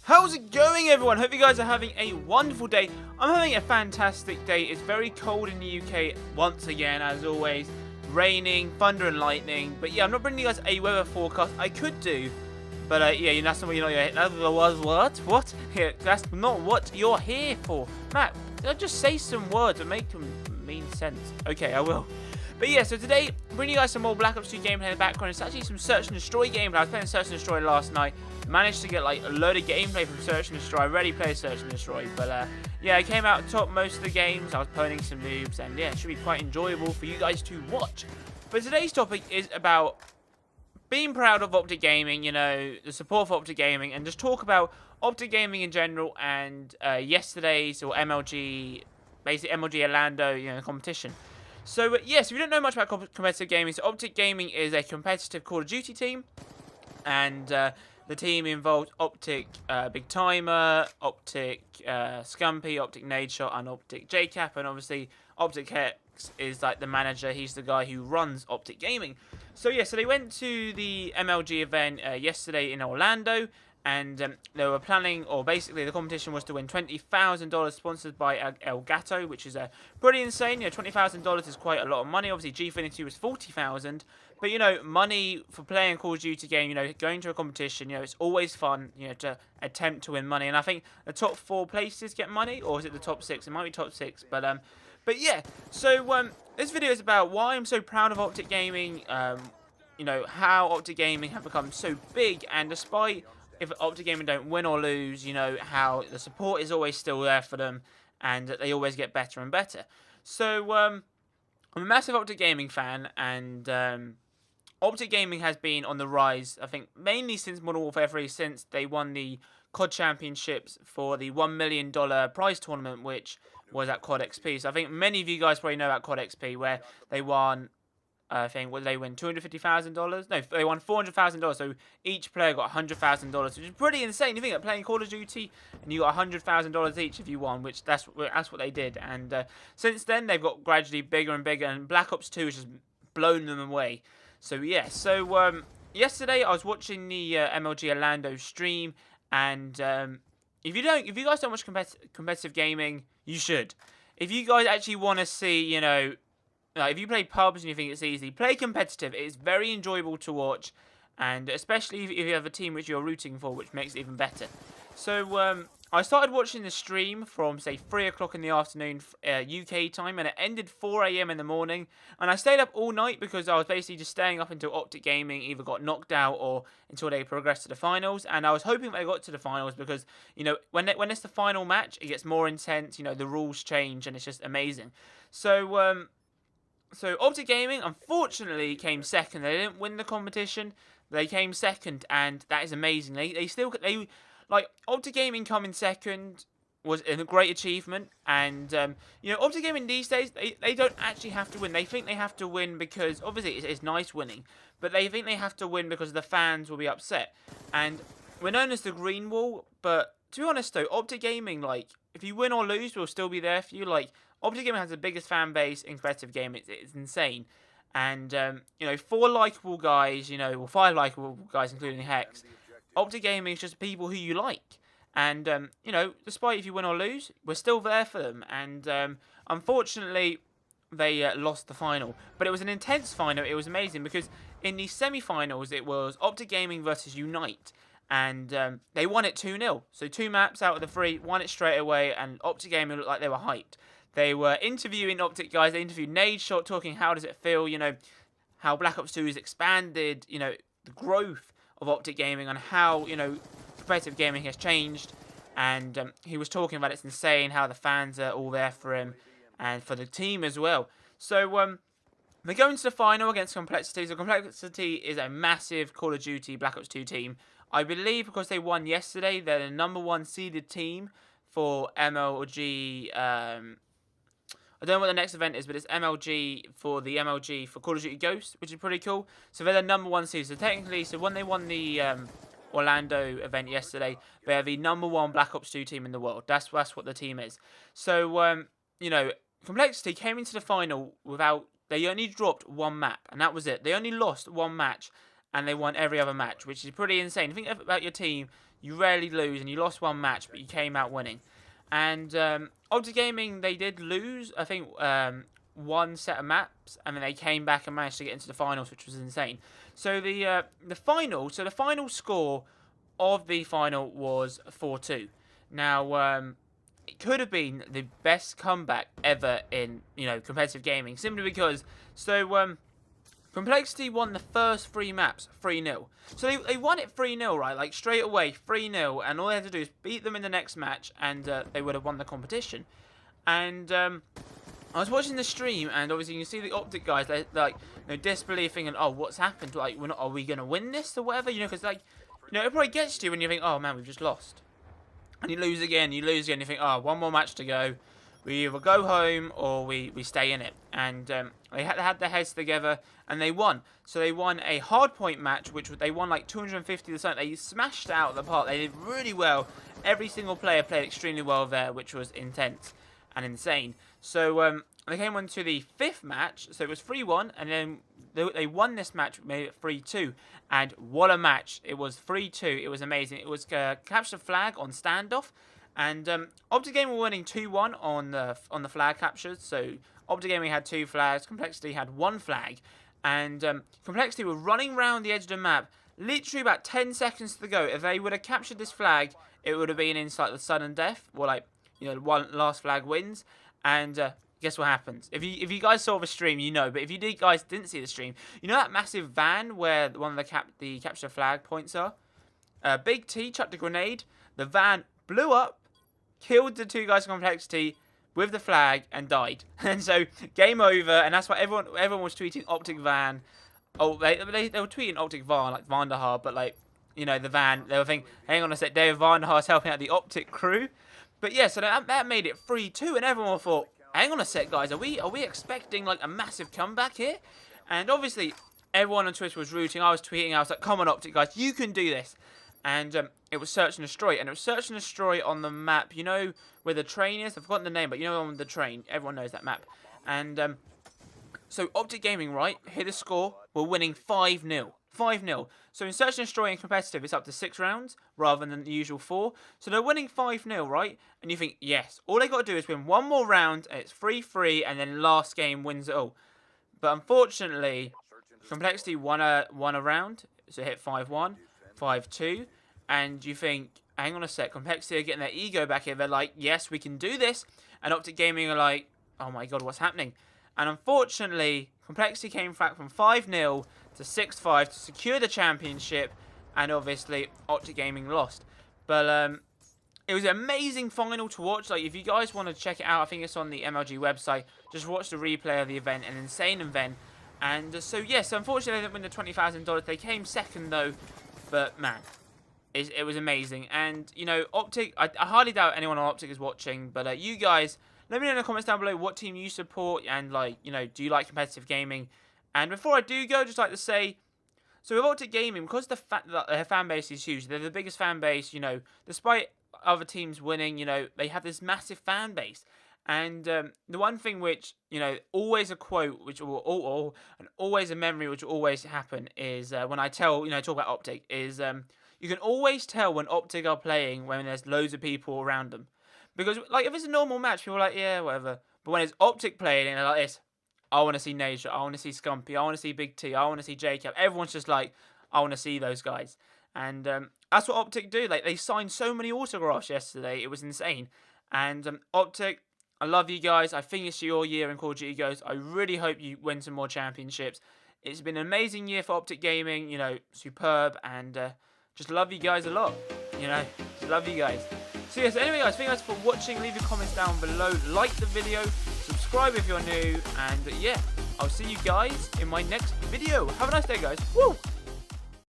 How's it going, everyone? Hope you guys are having a wonderful day. I'm having a fantastic day. It's very cold in the UK once again, as always. Raining, thunder and lightning. But yeah, I'm not bringing you guys a weather forecast. I could do, but yeah, that's not what you're here. What? Here, that's not what you're here for. Matt, just say some words and make them mean sense. Okay, I will. But yeah, so today, bringing you guys some more Black Ops 2 gameplay in the background. It's actually some Search and Destroy gameplay. I was playing Search and Destroy last night. Managed to get like a load of gameplay from Search and Destroy. I already played Search and Destroy, but yeah, I came out top most of the games. I was playing some noobs, and yeah, it should be quite enjoyable for you guys to watch. But today's topic is about being proud of OpTic Gaming, you know, the support for OpTic Gaming, and just talk about OpTic Gaming in general and yesterday's or MLG, basically MLG Orlando, you know, competition. So yes, if you don't know much about competitive gaming, so OpTic Gaming is a competitive Call of Duty team, and the team involved OpTic Big Timer, OpTic Scumpy, OpTic Nadeshot, and OpTic JCap, and obviously OpTic Hex is like the manager. He's the guy who runs OpTic Gaming. So yeah, so they went to the MLG event yesterday in Orlando, and they were planning, or basically the competition was to win $20,000 sponsored by Elgato, which is pretty insane. You know, $20,000 is quite a lot of money. Obviously, G52 was $40,000, but you know, money for playing a Call of Duty game, you know, going to a competition, you know, it's always fun, you know, to attempt to win money. And I think the top 4 places get money, or is it the top 6? It might be top 6, but yeah. So this video is about why I'm so proud of OpTic Gaming. You know, how OpTic Gaming have become so big, and despite if OpTic Gaming don't win or lose, you know, how the support is always still there for them, and they always get better and better. So, I'm a massive OpTic Gaming fan, and OpTic Gaming has been on the rise, I think, mainly since Modern Warfare 3, since they won the COD Championships for the $1 million prize tournament, which was at COD XP. So I think many of you guys probably know about COD XP, where they won... I think, what did they win? $250,000? No, they won $400,000. So each player got $100,000, which is pretty insane. You think that playing Call of Duty and you got $100,000 each if you won, which that's what they did. And since then, they've got gradually bigger and bigger. And Black Ops 2 has just blown them away. So yeah. So yesterday I was watching the MLG Orlando stream, and if you guys don't watch competitive gaming, you should. If you guys actually want to see, you know. If you play pubs and you think it's easy, play competitive. It's very enjoyable to watch, and especially if you have a team which you're rooting for, which makes it even better. So I started watching the stream from, say, 3 o'clock in the afternoon UK time, and it ended 4 AM in the morning. And I stayed up all night because I was basically just staying up until OpTic Gaming either got knocked out or until they progressed to the finals. And I was hoping they got to the finals because, you know, when it's the final match, it gets more intense. You know, the rules change, and it's just amazing. So OpTic Gaming, unfortunately, came second. They didn't win the competition. They came second, and that is amazing. They like, OpTic Gaming coming second was a great achievement. And, you know, OpTic Gaming these days, they don't actually have to win. They think they have to win because, obviously, it's nice winning. But they think they have to win because the fans will be upset. And we're known as the Green Wall, but to be honest, though, OpTic Gaming, like, if you win or lose, we'll still be there for you. Like, OpTic Gaming has the biggest fan base in competitive gaming. It's insane. And, you know, 4 likeable guys, you know, or 5 likeable guys, including Hex. OpTic Gaming is just people who you like. And, you know, despite if you win or lose, we're still there for them. And, unfortunately, they lost the final. But it was an intense final. It was amazing because in the semi-finals, it was OpTic Gaming versus Unite. And they won it 2-0. So 2 maps out of the 3, won it straight away, and OpTic Gaming looked like they were hyped. They were interviewing OpTic guys. They interviewed Nadeshot, talking how does it feel, you know, how Black Ops 2 has expanded, you know, the growth of OpTic Gaming and how, you know, competitive gaming has changed. And he was talking about it's insane how the fans are all there for him and for the team as well. So they're going to the final against Complexity. So Complexity is a massive Call of Duty Black Ops 2 team. I believe because they won yesterday, they're the #1 seeded team for MLG. I don't know what the next event is, but it's MLG for Call of Duty Ghosts, which is pretty cool. So they're the #1 seed. So technically, when they won the Orlando event yesterday, they're the #1 Black Ops 2 team in the world. That's what the team is. So, you know, Complexity came into the final they only dropped 1 map, and that was it. They only lost 1 match, and they won every other match, which is pretty insane. Think about your team. you rarely lose, and you lost one match, but you came out winning. And OpTic Gaming, they did lose, I think, one set of maps, and then they came back and managed to get into the finals, which was insane. So the final score of the final was 4-2. Now, it could have been the best comeback ever in, competitive gaming, simply because, Complexity won the first 3 maps 3-0. So they won it 3-0, right? Like, straight away, 3-0, and all they had to do is beat them in the next match, and they would have won the competition. And I was watching the stream, and obviously you can see the OpTic guys, they're like, disbelieving, and oh, what's happened? Like, are we going to win this or whatever? Because, like, it probably gets to you when you think, oh man, we've just lost. And you lose again, you think, oh, one more match to go. We either go home or we stay in it. And they had their heads together, and they won. So they won a hardpoint match, which they won like 250%. They smashed out of the park. They did really well. Every single player played extremely well there, which was intense and insane. So they came on to the 5th match. So it was 3-1, and then they won this match, made it 3-2. And what a match. It was 3-2. It was amazing. It was capture flag on standoff. And OpTic Gaming were winning 2-1 on the flag captures. So OpTic Gaming had 2 flags. Complexity had 1 flag. And Complexity were running around the edge of the map. Literally about 10 seconds to go. If they would have captured this flag, it would have been in like the sudden death. Or like, one last flag wins. And guess what happens? If you guys saw the stream, you know. But if you guys didn't see the stream, you know that massive van where one of the capture flag points are? Big T chucked a grenade. The van blew up, killed the 2 guys from Complexity with the flag, and died. And so, game over, and that's why everyone was tweeting OpTic van. Oh, they were tweeting OpTic van, like Vanderhaar, but like, the van, they were thinking, hang on a sec, David Vanderhaar's helping out the OpTic crew. But yeah, so that made it 3-2, and everyone thought, hang on a sec, guys, are we expecting like a massive comeback here? And obviously, everyone on Twitter was rooting, I was tweeting, I was like, come on OpTic guys, you can do this. And it was Search and Destroy. And it was Search and Destroy on the map, where the train is? I've forgotten the name, but on the train. Everyone knows that map. And so OpTic Gaming, right, here the score. We're winning 5-0. 5-0. So in Search and Destroy and competitive, it's up to 6 rounds rather than the usual 4. So they're winning 5-0, right? And you think, yes, all they got to do is win one more round, and it's 3-3, and then last game wins it all. But unfortunately, Complexity won a round, so it hit 5-1, 5-2. And you think, hang on a sec, Complexity are getting their ego back here. They're like, yes, we can do this. And OpTic Gaming are like, oh my god, what's happening? And unfortunately, Complexity came back from 5-0 to 6-5 to secure the championship. And obviously, OpTic Gaming lost. But it was an amazing final to watch. Like, if you guys want to check it out, I think it's on the MLG website. Just watch the replay of the event, an insane event. And so, yes, unfortunately, they didn't win the $20,000. They came second, though. But, man, it was amazing. And, OpTic, I highly doubt anyone on OpTic is watching. But you guys, let me know in the comments down below what team you support. And, like, do you like competitive gaming? And before I do go, just like to say, so with OpTic Gaming, because their fan base is huge, they're the biggest fan base, despite other teams winning, they have this massive fan base. And the one thing which, always a quote, which will, and always a memory which will always happen is when I talk about OpTic, is you can always tell when OpTic are playing when there's loads of people around them. Because, like, if it's a normal match, people are like, yeah, whatever. But when it's OpTic playing and they're like this, I want to see Nasia, I want to see Scumpy, I want to see Big T, I want to see Jacob. Everyone's just like, I want to see those guys. And that's what OpTic do. Like, they signed so many autographs yesterday. It was insane. And OpTic, I love you guys. I think it's your year in Call of Duty Ghosts. I really hope you win some more championships. It's been an amazing year for OpTic Gaming. Superb. And just love you guys a lot. Just love you guys. So yes, anyway guys, thank you guys for watching. Leave your comments down below. Like the video. Subscribe if you're new. And yeah, I'll see you guys in my next video. Have a nice day, guys. Woo!